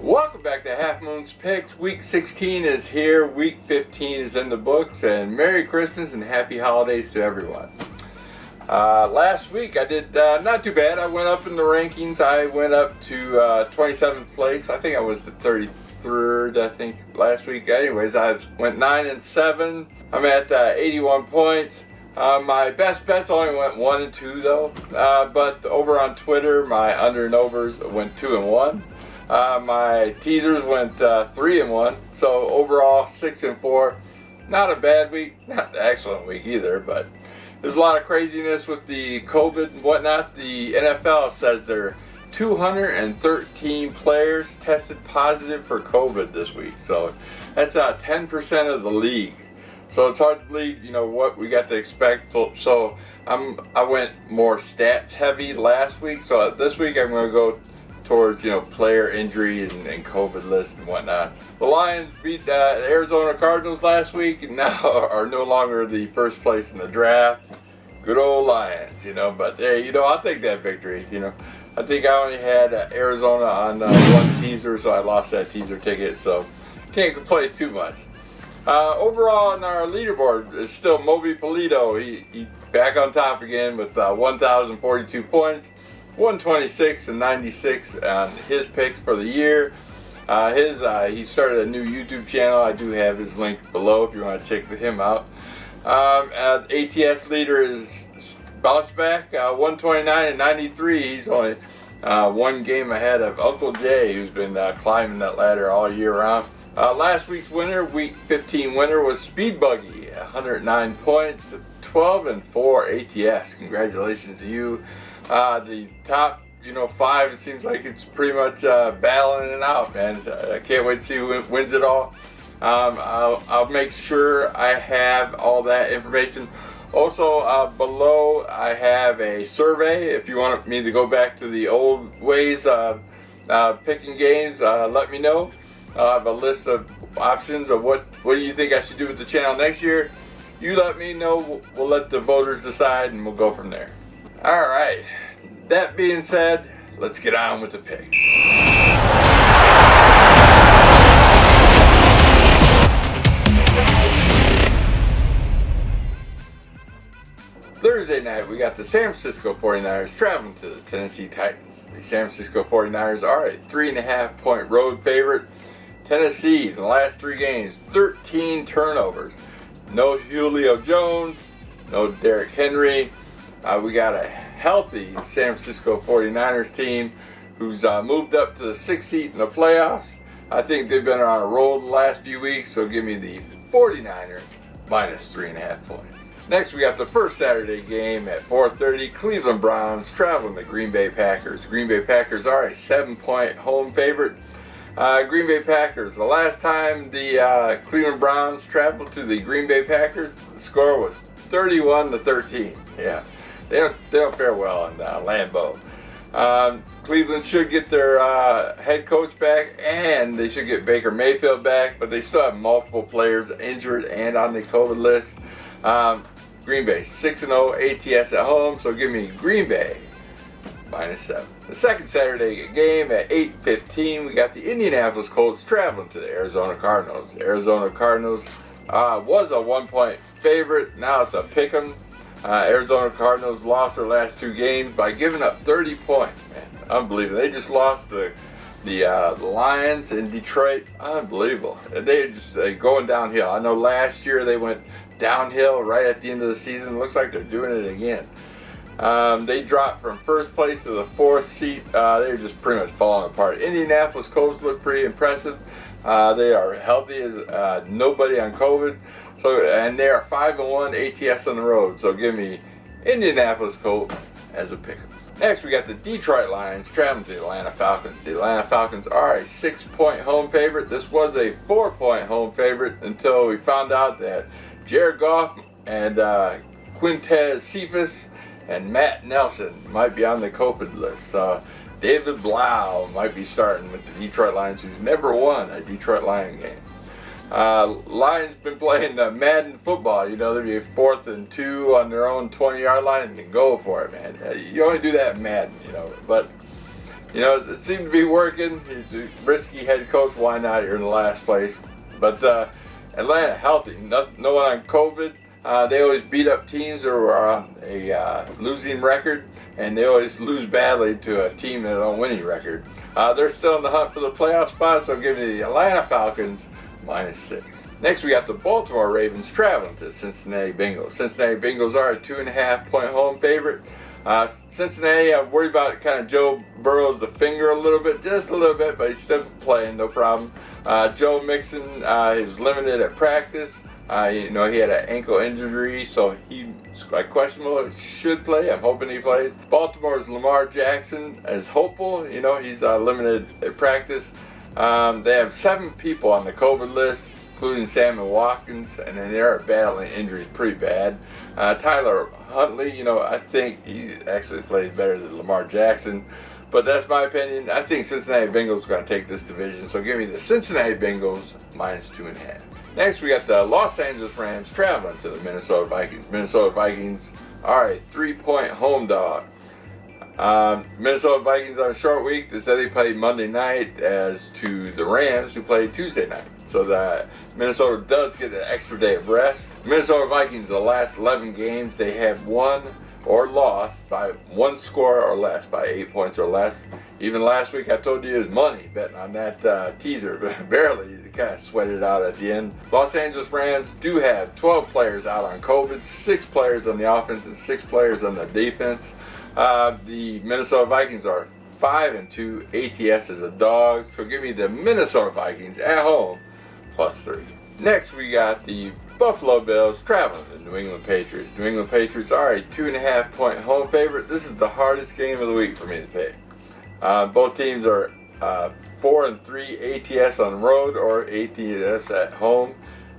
Welcome back to Half Moon's Picks. Week 16 is here, week 15 is in the books, and Merry Christmas and Happy Holidays to everyone. Last week I did not too bad. I went up in the rankings. I went up to 27th place. I think I was the 33rd, I think, last week. Anyways, I went 9-7. I'm at 81 points. My best bets only went 1 and 2 though. But over on Twitter, my under and overs went 2 and 1. My teasers went 3 and 1. So overall 6 and 4. Not a bad week, not an excellent week either, but there's a lot of craziness with the COVID and whatnot. The NFL says there are 213 players tested positive for COVID this week. So that's 10% of the league. So it's hard to believe, what we got to expect. So I went more stats heavy last week. So this week I'm going to go towards, player injuries and COVID lists and whatnot. The Lions beat the Arizona Cardinals last week and now are no longer the first place in the draft. Good old Lions, but hey, I'll take that victory, I think I only had Arizona on one teaser, so I lost that teaser ticket, so can't complain too much. Overall on our leaderboard is still Moby Polito. He back on top again with 1,042 points. 126 and 96 on his picks for the year. He started a new YouTube channel. I do have his link below if you want to check him out. ATS leader is bounced back, 129 and 93. He's only one game ahead of Uncle Jay, who's been climbing that ladder all year round. Last week's winner, week 15 winner, was Speed Buggy, 109 points, 12 and 4 ATS. Congratulations to you. The top, 5, it seems like it's pretty much battling it out, man. I can't wait to see who wins it all. I'll make sure I have all that information. Also, below I have a survey. If you want me to go back to the old ways of picking games, let me know. I'll have a list of options of what do you think I should do with the channel next year. You let me know. We'll let the voters decide and we'll go from there. Alright, that being said, let's get on with the picks. Thursday night, we got the San Francisco 49ers traveling to the Tennessee Titans. The San Francisco 49ers are a 3.5 point road favorite. Tennessee, in the last 3 games, 13 turnovers. No Julio Jones, no Derrick Henry. We got a healthy San Francisco 49ers team who's moved up to the 6th seat in the playoffs. I think they've been on a roll the last few weeks, so give me the 49ers minus 3.5 points. Next, we got the first Saturday game at 4:30. Cleveland Browns traveling to Green Bay Packers. Green Bay Packers are a 7-point home favorite. Green Bay Packers, the last time the Cleveland Browns traveled to the Green Bay Packers, the score was 31-13. Yeah. They don't fare well in Lambeau. Cleveland should get their head coach back, and they should get Baker Mayfield back, but they still have multiple players injured and on the COVID list. Green Bay 6-0 ATS at home, so give me Green Bay minus 7. The second Saturday game at 8:15, we got the Indianapolis Colts traveling to the Arizona Cardinals. The Arizona Cardinals was a 1-point favorite, now it's a pick'em. Arizona Cardinals lost their last 2 games by giving up 30 points, man. Unbelievable. They just lost the Lions in Detroit. Unbelievable. They're just going downhill. I know last year they went downhill right at the end of the season. Looks like they're doing it again. They dropped from first place to the 4th seat. They're just pretty much falling apart. Indianapolis Colts look pretty impressive. They are healthy as nobody on COVID. And they are 5-1 ATS on the road. So give me Indianapolis Colts as a pick. Next, we got the Detroit Lions traveling to the Atlanta Falcons. The Atlanta Falcons are a 6-point home favorite. This was a 4-point home favorite until we found out that Jared Goff and Quintez Cephas and Matt Nelson might be on the COVID list. David Blau might be starting with the Detroit Lions, who's never won a Detroit Lion game. Lions been playing Madden football. They'd be 4th and 2 on their own 20-yard line and go for it, man. You only do that in Madden, But You know, it seemed to be working. He's a risky head coach. Why not? You're in the last place. But Atlanta, healthy. No one on COVID. They always beat up teams that are on a losing record, and they always lose badly to a team that's on a winning record. They're still in the hunt for the playoff spot, so give me the Atlanta Falcons -6. Next, we got the Baltimore Ravens traveling to Cincinnati Bengals. Cincinnati Bengals are a 2.5-point home favorite. Cincinnati, I'm worried about kind of Joe Burrow's the finger a little bit, just a little bit, but he's still playing, no problem. Joe Mixon, he was limited at practice. You know, he had an ankle injury, so he's questionable. He should play. I'm hoping he plays. Baltimore's Lamar Jackson is hopeful. You know, he's limited at practice. They have 7 people on the COVID list, including Sammy Watkins, and then they're battling injuries pretty bad. Tyler Huntley, you know, I think he actually plays better than Lamar Jackson, but that's my opinion. I think Cincinnati Bengals are going to take this division, so give me the Cincinnati Bengals -2.5. Next, we got the Los Angeles Rams traveling to the Minnesota Vikings. Minnesota Vikings are a 3-point home dog. Minnesota Vikings on a short week. They said they played Monday night as to the Rams, who played Tuesday night. So that Minnesota does get an extra day of rest. Minnesota Vikings, the last 11 games, they have won or lost by 1 score or less, by 8 points or less. Even last week, I told you it was money betting on that teaser, but barely. You kind of sweated it out at the end. Los Angeles Rams do have 12 players out on COVID, 6 players on the offense and 6 players on the defense. The Minnesota Vikings are 5-2. ATS is a dog, so give me the Minnesota Vikings at home +3. Next, we got the Buffalo Bills traveling to New England Patriots. New England Patriots are a 2.5-point home favorite. This is the hardest game of the week for me to pick. Both teams are 4-3 ATS on the road or ATS at home.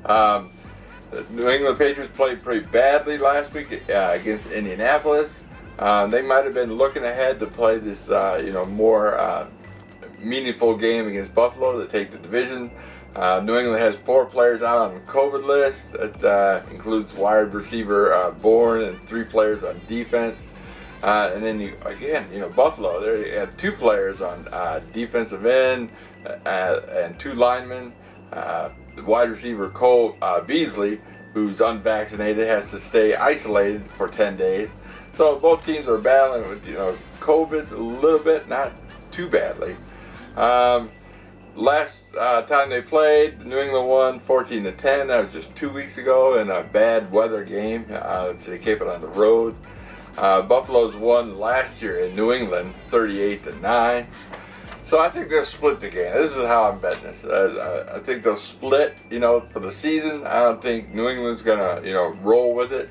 The New England Patriots played pretty badly last week against Indianapolis. They might have been looking ahead to play this, more meaningful game against Buffalo to take the division. New England has 4 players out on the COVID list. It includes wide receiver Bourne and 3 players on defense. And then Buffalo, they have 2 players on defensive end and 2 linemen. The wide receiver Cole Beasley, who's unvaccinated, has to stay isolated for 10 days. So both teams are battling with COVID a little bit, not too badly. Last time they played, New England won 14-10. That was just 2 weeks ago in a bad weather game. They kept it on the road. Buffalo's won last year in New England 38-9. So I think they'll split the game. This is how I'm betting this. I think they'll split, for the season. I don't think New England's gonna, roll with it.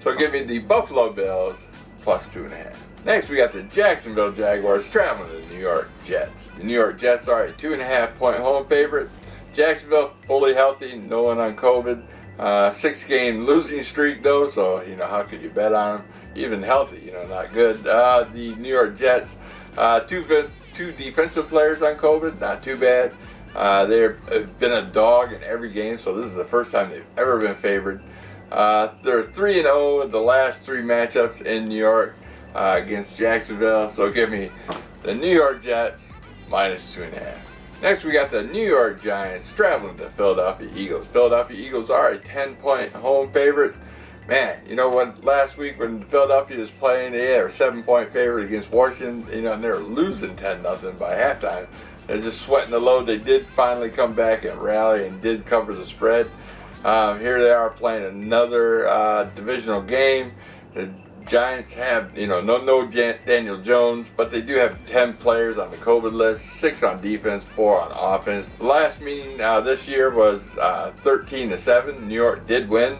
So give me the Buffalo Bills +2.5. Next, we got the Jacksonville Jaguars traveling to the New York Jets. The New York Jets are a 2.5-point home favorite. Jacksonville fully healthy, no one on COVID. 6-game losing streak though, so how could you bet on them? Even healthy, not good. The New York Jets, 2 defensive players on COVID, not too bad. They've been a dog in every game, so this is the first time they've ever been favored. They're 3-0 in the last 3 matchups in New York against Jacksonville, so give me the New York Jets -2.5. Next, we got the New York Giants traveling to Philadelphia Eagles. Philadelphia Eagles are a 10-point home favorite. Man, last week when Philadelphia was playing, they were a 7-point favorite against Washington, and they were losing 10-0 by halftime. They're just sweating the load. They did finally come back and rally and did cover the spread. Here they are playing another divisional game. The Giants have, no Daniel Jones, but they do have 10 players on the COVID list, 6 on defense, 4 on offense. The last meeting this year was 13-7. New York did win.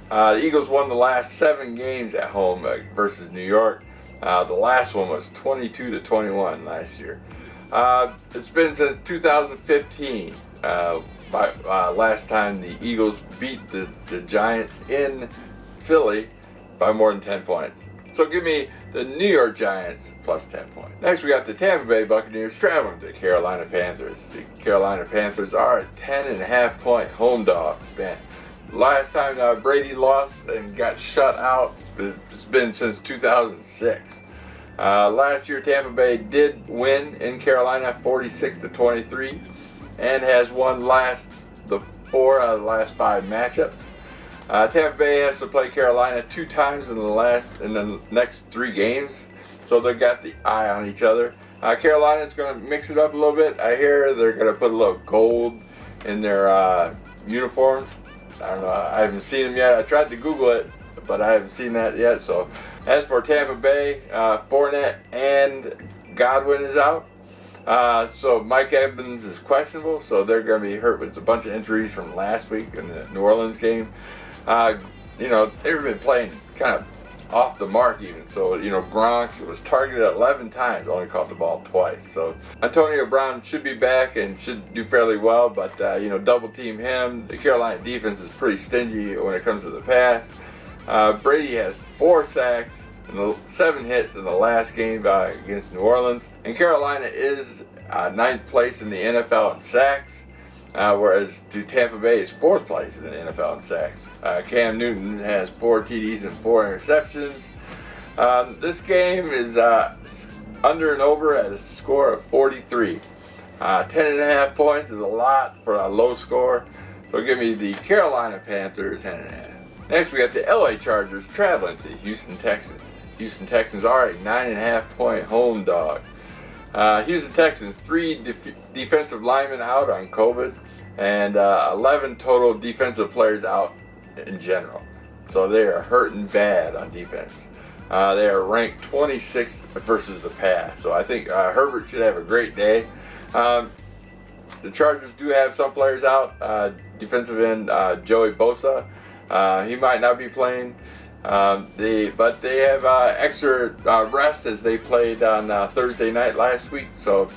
The Eagles won the last 7 games at home versus New York. The last one was 22-21 last year. It's been since 2015. Last time the Eagles beat the Giants in Philly by more than 10 points. So give me the New York Giants +10 points. Next, we got the Tampa Bay Buccaneers traveling to Carolina Panthers. The Carolina Panthers are a 10.5-point home dogs. Man, last time Brady lost and got shut out, it's been since 2006. Last year Tampa Bay did win in Carolina 46-23 and has won the 4 out of the last 5 matchups. Tampa Bay has to play Carolina 2 times in the next 3 games, so they got the eye on each other. Carolina's going to mix it up a little bit. I hear they're going to put a little gold in their uniforms. I don't know. I haven't seen them yet. I tried to Google it, but I haven't seen that yet. So as for Tampa Bay, Fournette and Godwin is out. So Mike Evans is questionable, so they're going to be hurt with a bunch of injuries from last week in the New Orleans game. You know, they've been playing kind of off the mark even. So, you know, Gronk was targeted 11 times, only caught the ball twice. So Antonio Brown should be back and should do fairly well, but, you know, double team him. The Carolina defense is pretty stingy when it comes to the pass. Brady has 4 sacks and 7 hits in the last game against New Orleans. And Carolina is 9th place in the NFL in sacks, whereas Tampa Bay is 4th place in the NFL in sacks. Cam Newton has 4 TDs and 4 interceptions. This game is under and over at a score of 43. 10.5 points is a lot for a low score, so give me the Carolina Panthers 10.5. Next we got the LA Chargers traveling to Houston Texans. Houston Texans are a 9.5-point home dog. Houston Texans, 3 defensive linemen out on COVID, and 11 total defensive players out in general. So they are hurting bad on defense. They are ranked 26th versus the pass. So I think Herbert should have a great day. The Chargers do have some players out. Defensive end Joey Bosa, he might not be playing. But they have extra rest as they played on Thursday night last week. So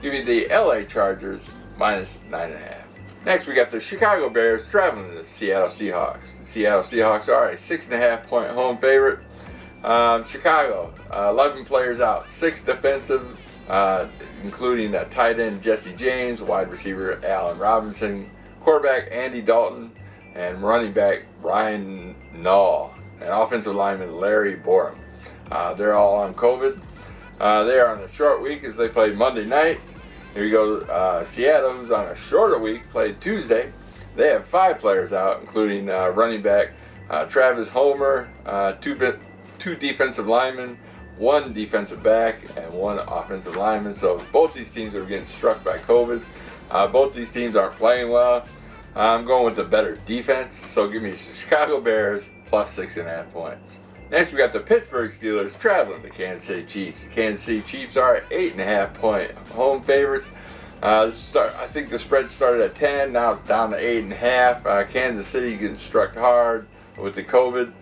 give me the LA Chargers minus 9.5. Next we got the Chicago Bears traveling to the Seattle Seahawks. The Seattle Seahawks are a 6.5-point home favorite. Chicago, 11 players out, 6 defensive, including tight end Jesse James, wide receiver Allen Robinson, quarterback Andy Dalton, and running back Ryan Nall, and offensive lineman Larry Borum. They're all on COVID. They are on a short week as they played Monday night. Here we go. Seattle, who's on a shorter week, played Tuesday. They have 5 players out, including running back Travis Homer, 2 defensive linemen, 1 defensive back, and 1 offensive lineman. So both these teams are getting struck by COVID. Both these teams aren't playing well. I'm going with the better defense, so give me Chicago Bears plus 6.5 points. Next, we got the Pittsburgh Steelers traveling to Kansas City Chiefs. Kansas City Chiefs are 8.5-point home favorites. I think the spread started at 10, now it's down to 8.5. Kansas City getting struck hard with the COVID,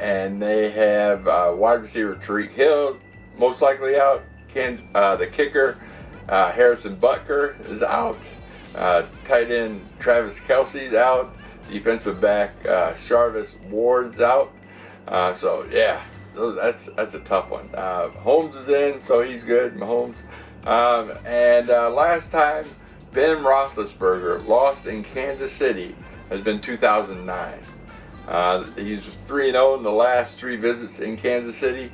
and they have wide receiver Tariq Hill most likely out. The kicker Harrison Butker is out. Tight end Travis Kelce's out. Defensive back Jarvis Ward's out. So yeah, that's a tough one. Holmes is in, so he's good. Mahomes. And last time Ben Roethlisberger lost in Kansas City has been 2009. He's 3-0 in the last 3 visits in Kansas City.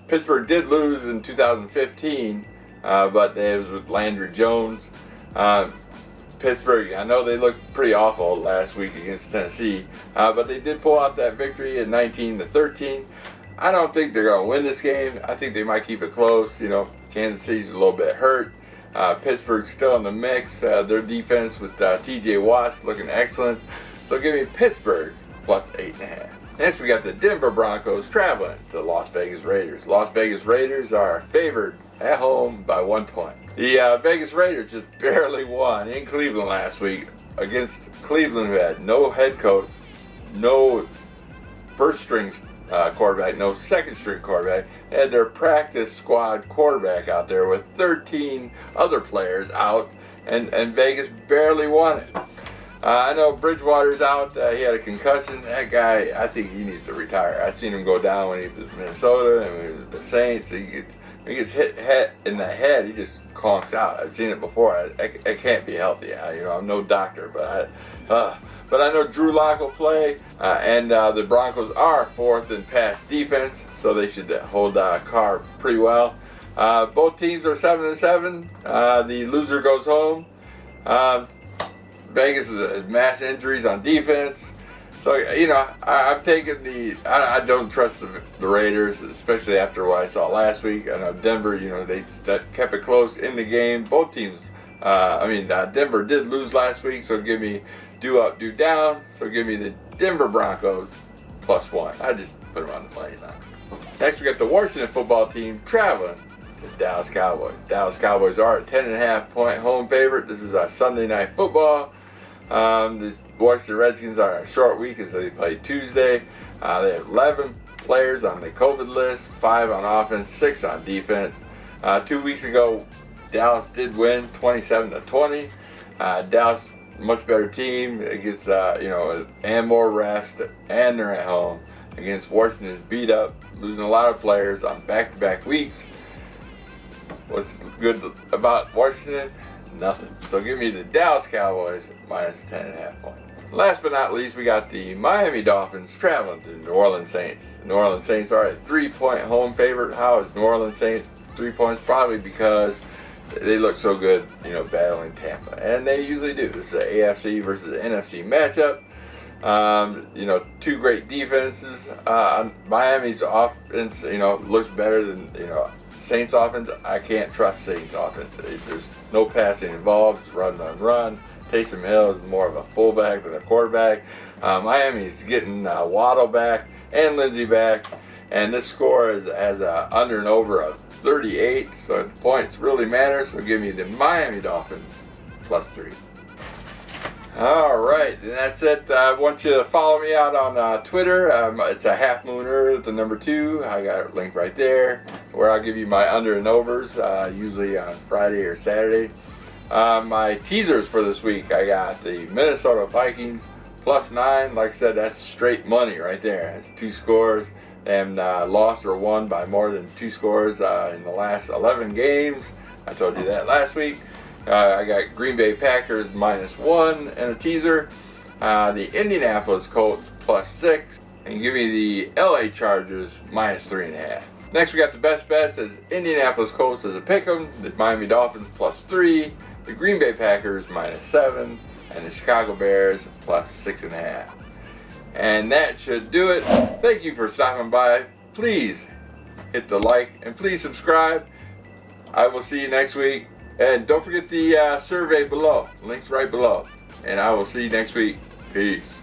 Pittsburgh did lose in 2015, but it was with Landry Jones. Pittsburgh, I know they looked pretty awful last week against Tennessee, but they did pull out that victory at 19-13. I don't think they're going to win this game. I think they might keep it close. You know, Kansas City's a little bit hurt. Pittsburgh's still in the mix. Their defense with T.J. Watt looking excellent. So give me Pittsburgh plus 8.5. Next, we got the Denver Broncos traveling to the Las Vegas Raiders. Las Vegas Raiders are favored at home by 1 point. The Vegas Raiders just barely won in Cleveland last week against Cleveland, who had no head coach, no first-string quarterback, no second-string quarterback. They had their practice squad quarterback out there with 13 other players out, and Vegas barely won it. I know Bridgewater's out. He had a concussion. That guy, I think he needs to retire. I've seen him go down when he was in Minnesota and when he was at the Saints. He gets hit in the head, he just conks out. I've seen it before. It can't be healthy. I'm no doctor, but but I know Drew Lock will play, and the Broncos are 4th in pass defense, so they should hold Carr pretty well. Both teams are 7-7. The loser goes home. Vegas has mass injuries on defense. So, you know, I'm taking I don't trust the Raiders, especially after what I saw last week. I know Denver, you know, they kept it close in the game. Both teams, Denver did lose last week, so give me do up, do down. So give me the Denver Broncos +1. I just put them on the money line. Next, we got the Washington football team traveling to Dallas Cowboys. Dallas Cowboys are a 10.5-point home favorite. This is a Sunday night football. The Washington Redskins are a short week as they play Tuesday. They have 11 players on the COVID list, 5 on offense, 6 on defense. 2 weeks ago, Dallas did win 27-20. Dallas, much better team. It gets and more rest, and they're at home. Against Washington's beat up, losing a lot of players on back-to-back weeks. What's good about Washington? Nothing. So give me the Dallas Cowboys -10.5 points. Last but not least, we got the Miami Dolphins traveling to the New Orleans Saints. The New Orleans Saints are a 3-point home favorite. How is New Orleans Saints 3 points? Probably because they look so good, you know, battling Tampa, and they usually do. This is an AFC versus an NFC matchup. You know, 2 great defenses. Miami's offense, you know, looks better than, you know, Saints offense. I can't trust Saints offense. There's no passing involved. It's run. Taysom Hill is more of a fullback than a quarterback. Miami's getting Waddle back and Lindsey back, and this score is as under and over of 38. So the points really matter. So give me the Miami Dolphins +3. All right, and that's it. I want you to follow me out on Twitter. It's a Half Moon Earth, the number 2. I got a link right there where I'll give you my under and overs, usually on Friday or Saturday. My teasers for this week, I got the Minnesota Vikings +9. Like I said, that's straight money right there. It's 2 scores, and lost or won by more than 2 scores in the last 11 games. I told you that last week. I got Green Bay Packers -1 and a teaser. The Indianapolis Colts +6. And give me the LA Chargers -3.5. Next, we got the best bets as Indianapolis Colts as a pick'em, the Miami Dolphins +3, the Green Bay Packers -7, and the Chicago Bears +6.5. And that should do it. Thank you for stopping by. Please hit the like and please subscribe. I will see you next week. And don't forget the survey below. Links right below. And I will see you next week. Peace.